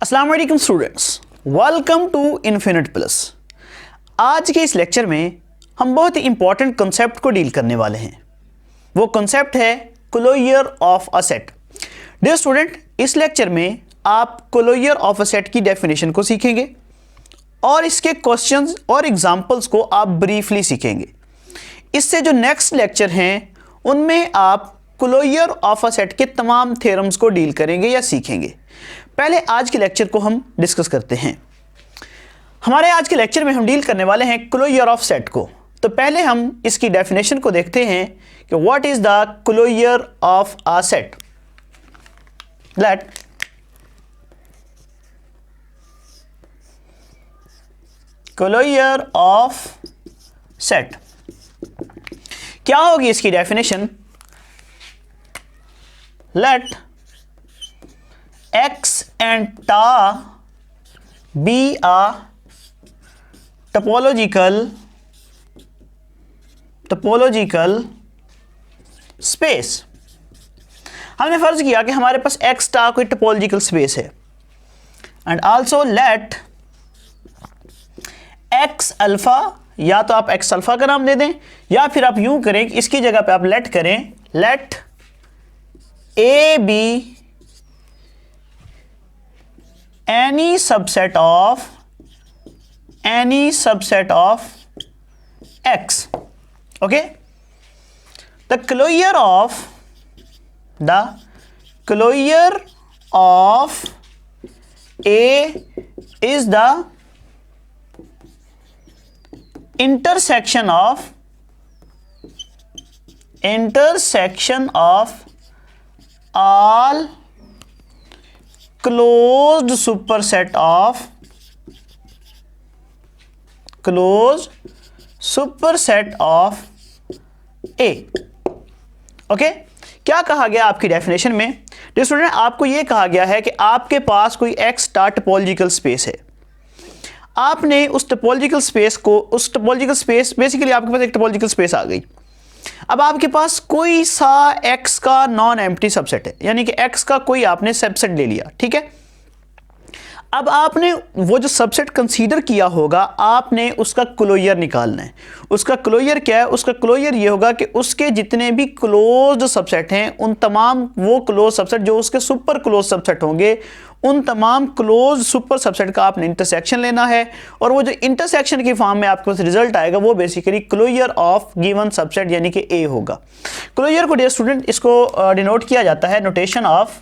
अस्सलाम वालेकुम students, welcome to Infinite Plus. आज के इस लेक्चर में हम बहुत ही इंपॉर्टेंट कॉन्सेप्ट को डील करने वाले हैं। वो कॉन्सेप्ट है closure of a set. Dear student, इस लेक्चर में आप क्लोजर ऑफ अ सेट की डेफिनेशन को सीखेंगे और इसके क्वेश्चंस और एग्जांपल्स को आप ब्रीफली सीखेंगे। इससे जो नेक्स्ट लेक्चर हैं उनमें आप क्लोजर ऑफ अ सेट के तमाम थ्योरम्स को डील करेंगे या सीखेंगे। पहले आज के लेक्चर को हम डिस्कस करते हैं। हमारे आज के लेक्चर में हम डील करने वाले हैं क्लोजर ऑफ सेट को। तो पहले हम इसकी डेफिनेशन को देखते हैं कि what is the closure of a set. Let closure of set क्या होगी इसकी definition. Let x and ta be a topological space. हमने फर्ज किया कि हमारे पास x टा कोई टोपोलॉजिकल स्पेस है and also let x alpha, या तो आप x अल्फा का नाम दे दें या फिर आप यूं करें कि इसकी जगह पे आप लेट करें, let a be any subset of x. Okay, the closure of A is the intersection of all closed superset of A। Okay, क्या कहा गया आपकी डेफिनेशन में। डियर स्टूडेंट, आपको यह कहा गया है कि आपके पास कोई x स्टार टोपोलॉजिकल स्पेस है। आपने उस टोपोलॉजिकल स्पेस बेसिकली आपके पास एक टोपोलॉजिकल स्पेस आ गई। अब आपके पास कोई सा x का नॉन एम्प्टी सबसेट है, यानी कि x का कोई आपने सबसेट ले लिया, ठीक है। अब आपने वो जो सबसेट कंसीडर किया होगा, आपने उसका क्लोजर निकालना है। उसका क्लोजर क्या है? उसका क्लोजर ये होगा कि उसके जितने भी क्लोज्ड सबसेट हैं उन तमाम वो क्लोज सबसेट जो उसके सुपर क्लोज सबसेट होंगे, उन तमाम क्लोज सुपर सबसेट का आपने इंटरसेक्शन लेना है। और वो जो इंटरसेक्शन की फॉर्म में आपके पास रिजल्ट आएगा वो basically closure of given subset यानी कि ए होगा। क्लोजर को डियर स्टूडेंट इसको डिनोट किया जाता है notation of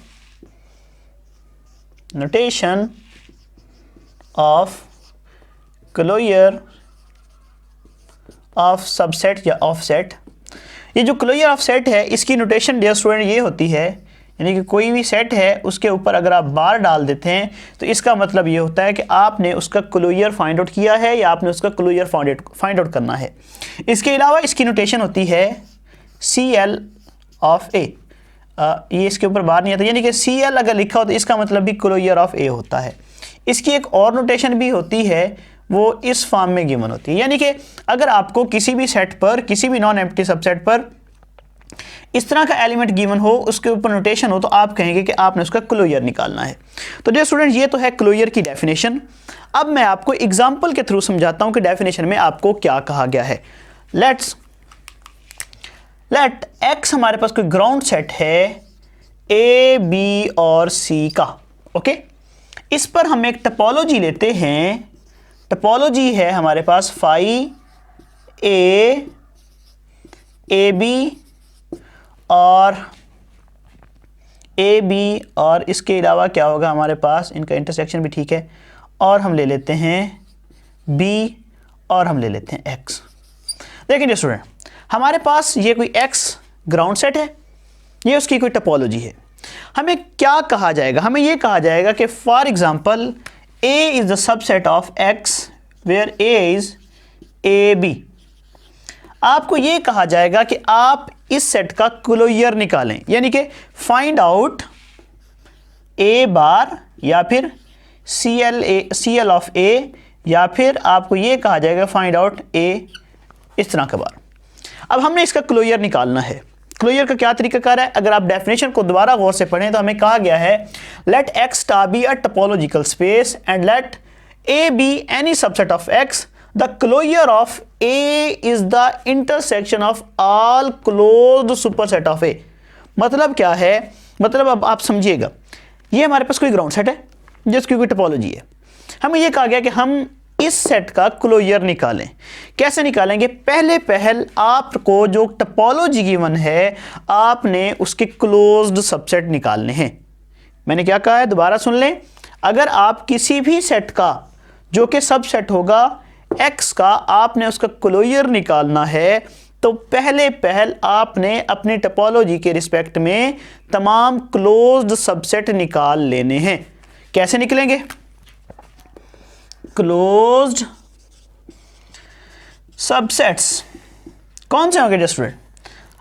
closure of subset या ऑफ सेट। ये जो क्लोजर ऑफ सेट है इसकी नोटेशन डियर स्टूडेंट ये होती है, यानी कि कोई भी सेट है उसके ऊपर अगर आप बार डाल देते हैं तो इसका मतलब ये होता है कि आपने उसका क्लोजर फाइंड आउट किया है या आपने उसका क्लोजर फाइंड आउट करना है। इसके अलावा इसकी नोटेशन होती है CL ऑफ A। ये इसके ऊपर बार नहीं आता, यानी कि CL अगर लिखा हो तो इसका मतलब भी क्लोजर ऑफ A होता है। इसकी एक और नोटेशन भी होती है, वो इस फॉर्म में गिवन होती है, यानी कि अगर आपको किसी भी सेट पर, किसी भी नॉन एम्प्टी सबसेट पर इस तरह का एलिमेंट गिवन हो, उसके ऊपर नोटेशन हो, तो आप कहेंगे कि आपने उसका क्लोजर निकालना है। तो डियर स्टूडेंट, ये तो है क्लोजर की डेफिनेशन। अब मैं आपको एग्जांपल के थ्रू समझाता हूं कि डेफिनेशन में आपको क्या कहा गया है। लेट x हमारे पास कोई ग्राउंड सेट है A, B और C का। ओके, इस पर हम एक टोपोलॉजी लेते हैं। टोपोलॉजी है हमारे पास फाई A, AB और AB, और इसके अलावा क्या होगा हमारे पास, इनका इंटरसेक्शन भी ठीक है, और हम ले लेते हैं B और हम ले लेते हैं X। देखिए स्टूडेंट, हमारे पास ये कोई X ग्राउंड सेट है, ये उसकी कोई टोपोलॉजी है। हमें क्या कहा जाएगा? हमें ये कहा जाएगा कि for example A is the subset of X where A is AB। आपको ये कहा जाएगा कि आप इस सेट का क्लोजर निकालें, यानी कि फाइंड आउट A बार या फिर CL ऑफ A, या फिर आपको ये कहा जाएगा फाइंड आउट A इस तरह का बार। अब हमने इसका क्लोजर निकालना है। क्लोजर का क्या तरीकाकार है? अगर आप डेफिनेशन को दोबारा गौर से पढ़ें तो हमें कहा गया है let X star be a topological space and let A be any subset of X, the closure of A is the intersection of all closed superset of A. मतलब क्या है? मतलब अब आप समझिएगा, ये हमारे पास कोई ग्राउंड सेट है जिसकी कोई टोपोलॉजी है, हमें ये कहा गया कि हम इस सेट का क्लोजर निकालें। कैसे निकालेंगे? पहल आपको जो टोपोलॉजी गिवन है आपने उसके क्लोज्ड सबसेट निकालने हैं। मैंने क्या कहा है, दोबारा सुन लें। अगर आप किसी भी सेट का जो कि सबसेट होगा एक्स का, आपने उसका क्लोजर निकालना है तो पहल आपने अपनी टोपोलॉजी के रिस्पेक्ट में तमाम क्लोज्ड सबसेट निकाल लेने हैं। कैसे निकलेंगे? क्लोज्ड सबसेट्स कौन से होंगे स्टूडेंट?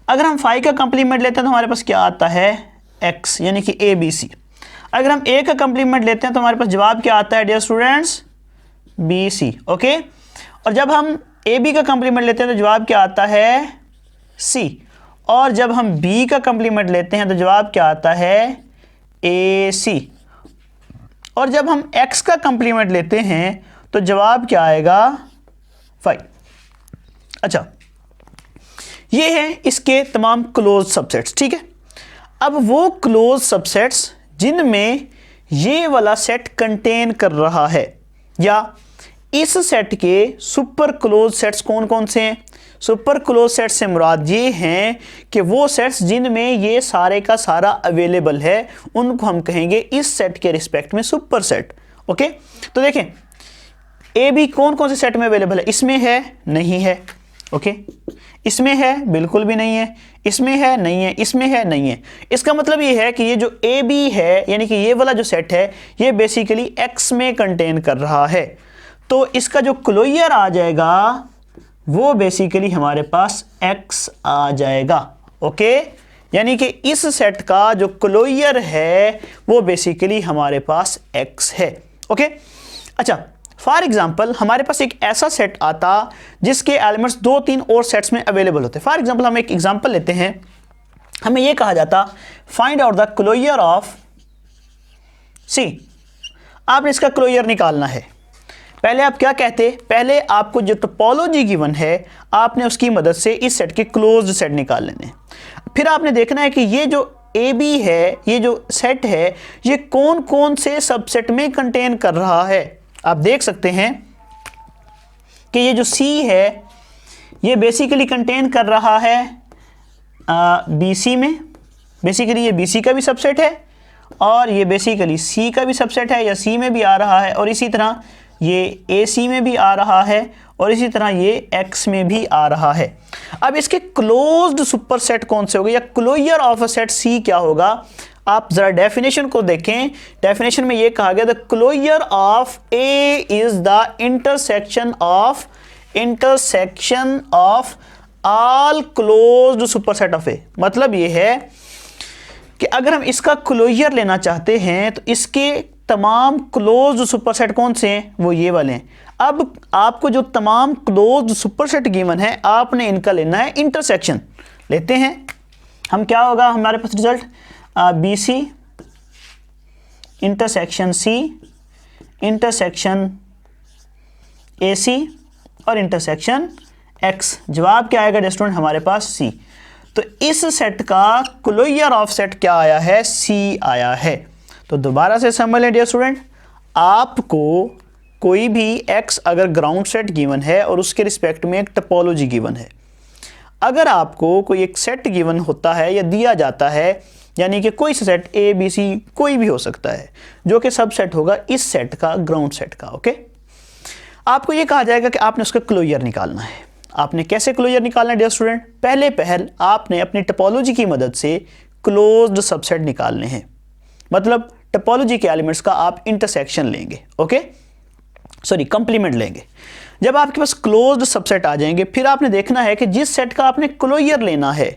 अगर हम फाइव का कंप्लीमेंट लेते हैं तो हमारे पास क्या आता है? एक्स, यानी कि ए बी सी। अगर हम ए का कंप्लीमेंट लेते हैं तो हमारे पास जवाब क्या आता है dear students? B C. Okay, और जब हम ए बी का कंप्लीमेंट लेते हैं तो जवाब क्या आता है? सी। और जब हम बी का कंप्लीमेंट लेते हैं तो जवाब क्या आता है? ए सी। और जब हम x का कंप्लीमेंट लेते हैं तो जवाब क्या आएगा? 5। अच्छा, ये है इसके तमाम क्लोज सबसेट्स। ठीक है, अब वो क्लोज सबसेट्स जिनमें ये वाला सेट कंटेन कर रहा है, या इस सेट के सुपर क्लोज सेट्स कौन कौन से हैं? सुपर क्लोज सेट से मुराद ये हैं कि वो सेट्स जिनमें ये सारे का सारा अवेलेबल है, उनको हम कहेंगे इस सेट के रिस्पेक्ट में सुपर सेट। ओके, तो देखें ए बी कौन कौन से सेट में अवेलेबल है? इसमें है, नहीं है। ओके, इसमें है, बिल्कुल भी नहीं है। इसमें है, नहीं है। इसमें है, नहीं है। इसका मतलब ये है कि ये जो ए बी है, यानी कि ये वाला जो सेट है, ये बेसिकली एक्स में कंटेन कर रहा है, तो इसका जो क्लोजर आ जाएगा वो बेसिकली हमारे पास x आ जाएगा। ओके, यानी कि इस सेट का जो क्लोजर है वो बेसिकली हमारे पास x है। ओके, अच्छा, फॉर एग्जांपल हमारे पास एक ऐसा सेट आता जिसके एलिमेंट्स 2-3 और सेट्स में अवेलेबल होते। फॉर एग्जांपल हम एक एग्जांपल लेते हैं, हमें यह कहा जाता find out the closure of C. आपने इसका क्लोजर निकालना है। पहले आप क्या कहते? पहले आपको जो टोपोलॉजी गिवन है आपने उसकी मदद से इस सेट के क्लोज्ड सेट निकाल लेने। फिर आपने देखना है कि ये जो ए बी है, ये जो सेट है, ये कौन कौन से सबसेट में कंटेन कर रहा है। आप देख सकते हैं कि ये जो सी है ये बेसिकली कंटेन कर रहा है बी सी में। बेसिकली ये बी सी का भी सबसेट है और ये बेसिकली सी का भी सबसेट है, या सी में भी आ रहा है, और इसी तरह ये ए सी में भी आ रहा है, और इसी तरह ये एक्स में भी आ रहा है। अब इसके क्लोज्ड सुपर सेट कौन से होंगे, या क्लोजर ऑफ अ सेट सी क्या होगा? आप जरा डेफिनेशन को देखें। डेफिनेशन में ये कहा गया the closure of A is the intersection of all closed super set of A. मतलब ये है कि अगर हम इसका क्लोजर लेना चाहते हैं तो इसके तमाम क्लोज्ड सुपरसेट कौन से हैं? वो ये वाले हैं। अब आपको जो तमाम क्लोज्ड सुपरसेट गिवन है आपने इनका लेना है इंटरसेक्शन। लेते हैं हम, क्या होगा हमारे पास result? B C intersection C intersection A C और इंटरसेक्शन एक्स। जवाब क्या आएगा स्टूडेंट? हमारे पास सी। तो इस सेट का क्लोजर ऑफ सेट क्या आया है? सी आया है। तो दोबारा से समझ लें डियर स्टूडेंट, आपको कोई भी x अगर ग्राउंड सेट गिवन है और उसके रिस्पेक्ट में एक टोपोलॉजी गिवन है, अगर आपको कोई एक सेट गिवन होता है या दिया जाता है, यानी कि कोई सेट ए बी सी कोई भी हो सकता है जो कि सबसेट होगा इस सेट का, ग्राउंड सेट का। ओके, आपको ये कहा जाएगा कि आपने उसका क्लोजर निकालना है। आपने कैसे क्लोजर निकालना है डियर स्टूडेंट? पहल आपने अपनी टोपोलॉजी की मदद से क्लोज्ड सबसेट निकालने हैं। मतलब टोपोलॉजी के एलिमेंट्स का आप इंटरसेक्शन लेंगे। ओके, सॉरी, कंप्लीमेंट लेंगे। जब आपके पास क्लोज्ड सबसेट आ जाएंगे, फिर आपने देखना है कि जिस सेट का आपने क्लोजर लेना है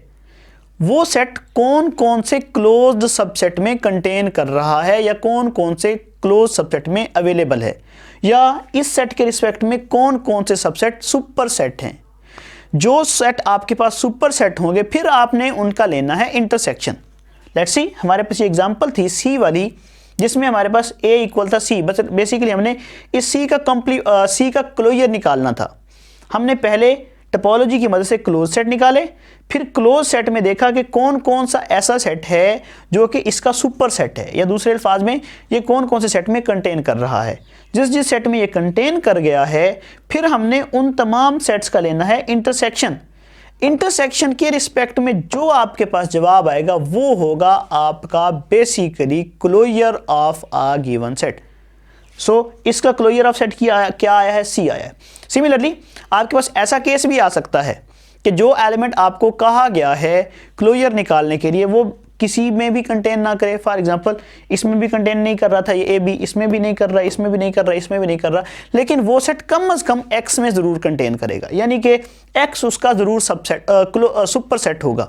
वो सेट कौन कौन से क्लोज्ड सबसेट में कंटेन कर रहा है, या कौन कौन से क्लोज सबसेट में अवेलेबल है, या इस सेट के रिस्पेक्ट में कौन कौन से सबसेट सुपर सेट हैं। जो सेट आपके पास सुपर सेट होंगे फिर आपने उनका लेना है इंटरसेक्शन। लेट्स सी, हमारे पास ये एग्जांपल थी सी वाली जिसमें हमारे पास a इक्वल था c, बस बेसिकली हमने इस c का क्लोजर निकालना था। हमने पहले टोपोलॉजी की मदद से क्लोज सेट निकाले, फिर क्लोज सेट में देखा कि कौन कौन सा ऐसा सेट है जो कि इसका सुपर सेट है, या दूसरे अल्फाज में ये कौन कौन से सेट में कंटेन कर रहा है। जिस जिस सेट में ये कंटेन कर गया है फिर हमने उन तमाम सेट्स का लेना है इंटरसेक्शन। इंटरसेक्शन के रिस्पेक्ट में जो आपके पास जवाब आएगा वो होगा आपका basically closure of a given set. So इसका क्लोजर ऑफ सेट क्या आया है, सी आया है। सिमिलरली आपके पास ऐसा केस भी आ सकता है कि जो एलिमेंट आपको कहा गया है क्लोजर निकालने के लिए वो किसी में भी कंटेन ना करे। फॉर एग्जांपल इसमें भी कंटेन नहीं कर रहा था ये ए बी, इसमें भी नहीं कर रहा, इसमें भी नहीं कर रहा, इसमें भी नहीं कर रहा, लेकिन वो सेट कम से कम एक्स में ज़रूर कंटेन करेगा, यानी कि एक्स उसका ज़रूर सुपर सेट होगा।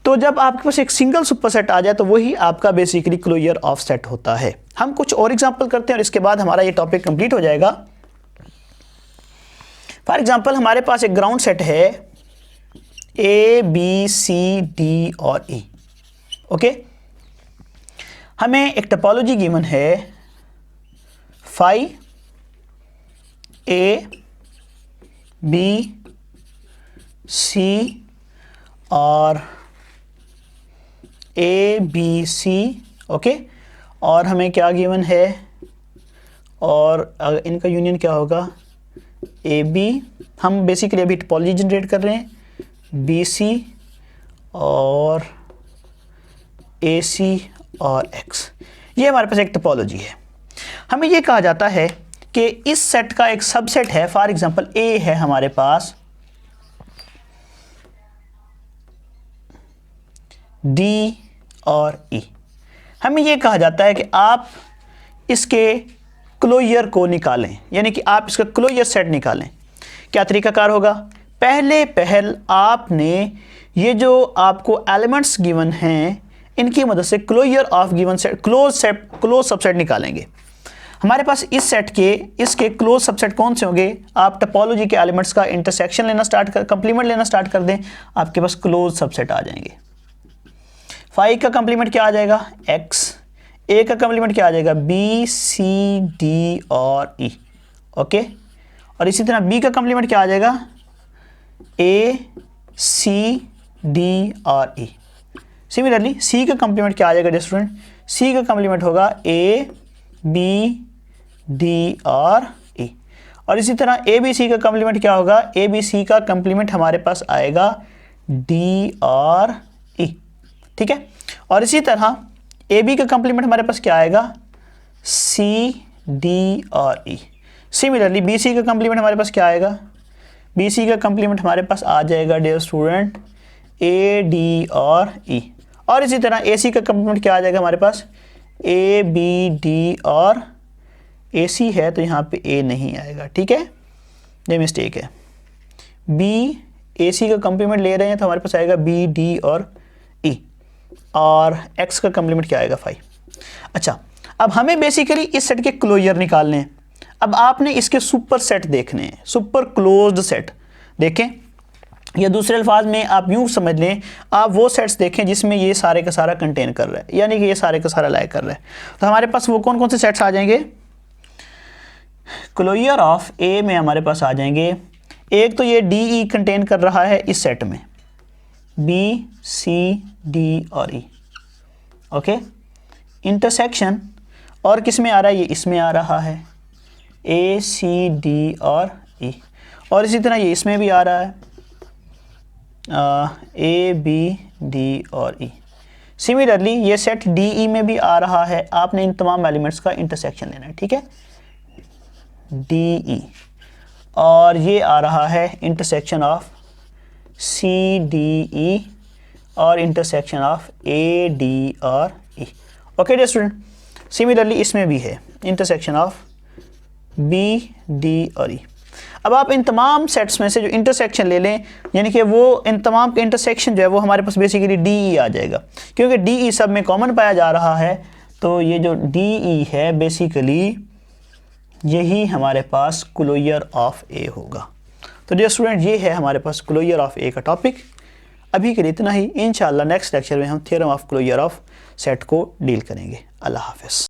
तो जब आपके पास एक सिंगल सुपर सेट आ जाए तो वही आपका बेसिकली क्लोजर ऑफ सेट होता है। हम कुछ और एग्जांपल करते हैं और इसके बाद हमारा ये टॉपिक कंप्लीट हो जाएगा। फॉर एग्जांपल हमारे पास एक ग्राउंड सेट है ए बी सी डी और ई। ओके, हमें एक टोपोलॉजी गिवन है फाई ए बी सी और ए बी सी। ओके, और हमें क्या गिवन है, और इनका यूनियन क्या होगा, ए बी। हम बेसिकली अभी टोपोलॉजी जनरेट कर रहे हैं, बी सी और ए सी और एक्स। ये हमारे पास एक टोपोलॉजी है। हमें ये कहा जाता है कि इस सेट का एक सबसेट है, फॉर एग्जांपल ए है हमारे पास, डी और ई। हमें यह कहा जाता है कि आप इसके क्लोजर को निकालें, यानी कि आप इसका क्लोजर सेट निकालें। क्या तरीकाकार होगा, पहल आपने ये जो आपको एलिमेंट्स गिवन हैं इनकी मदद से closure of given set close subset निकालेंगे। हमारे पास इस सेट के इसके क्लोज सबसेट कौन से होंगे, आप टोपोलॉजी के एलिमेंट्स का इंटरसेक्शन लेना कंप्लीमेंट लेना स्टार्ट कर दें, आपके पास क्लोज सबसेट आ जाएंगे। फाई का कंप्लीमेंट क्या आ जाएगा, एक्स। ए का कंप्लीमेंट क्या आ जाएगा, बी सी डी और ई। ओके, और इसी तरह बी का कंप्लीमेंट क्या आ जाएगा, ए सी डी और ई। सिमिलरली सी का कंप्लीमेंट क्या आ जाएगा स्टूडेंट, सी का कंप्लीमेंट होगा ए बी डी और ई। और इसी तरह ए बी सी का कंप्लीमेंट क्या होगा, ए बी सी का कंप्लीमेंट हमारे पास आएगा डी और ई। ठीक है, और इसी तरह ए बी का कंप्लीमेंट हमारे पास क्या आएगा, सी डी और ई। सिमिलरली बी सी का कंप्लीमेंट हमारे पास क्या आएगा, बी सी का कंप्लीमेंट हमारे पास आ जाएगा डियर स्टूडेंट ए डी और ई। और इसी तरह ए सी का कंप्लीमेंट क्या आ जाएगा हमारे पास, ए बी डी और ए सी है तो यहाँ पे ए नहीं आएगा। ठीक है, ये मिस्टेक है, बी ए सी का कंप्लीमेंट ले रहे हैं तो हमारे पास आएगा बी डी और ई, और एक्स का कंप्लीमेंट क्या आएगा, 5। अच्छा, अब हमें बेसिकली इस सेट के क्लोजर निकालने हैं। अब आपने इसके सुपर सेट देखने हैं, सुपर क्लोज्ड सेट देखें, या दूसरे अल्फाज में आप यूँ समझ लें, आप वो सेट्स देखें जिसमें ये सारे का सारा कंटेन कर रहा है, यानी कि ये सारे का सारा लाइक कर रहा है। तो हमारे पास वो कौन कौन से सेट्स आ जाएंगे, क्लोजर ऑफ ए में हमारे पास आ जाएंगे, एक तो ये डी ई कंटेन कर रहा है इस सेट में, बी सी डी और ई। ओके, इंटरसेक्शन और किस में आ रहा है, ये इसमें आ रहा है, ए सी डी और ई। और इसी तरह ये इसमें भी आ रहा है, ए बी डी और ई। सिमिलरली ये सेट डी ई में भी आ रहा है। आपने इन तमाम एलिमेंट्स का इंटरसेक्शन लेना है। ठीक है, डी ई, और ये आ रहा है intersection of C D E और इंटरसेक्शन ऑफ ए डी और E. Okay dear student, similarly इसमें भी है इंटरसेक्शन ऑफ बी डी और ई। अब आप इन तमाम सेट्स में से जो इंटरसेक्शन ले लें, यानी कि वो इन तमाम का इंटरसेक्शन जो है वो हमारे पास बेसिकली डी ई आ जाएगा, क्योंकि डी ई सब में कॉमन पाया जा रहा है। तो ये जो डी ई है बेसिकली यही हमारे पास क्लोजर ऑफ ए होगा। तो डियर स्टूडेंट, ये है हमारे पास क्लोजर ऑफ ए का टॉपिक। अभी के लिए इतना ही। इंशाल्लाह नेक्स्ट लेक्चर में हम theorem of closure of set को डील करेंगे। अल्लाह हाफ़िज़।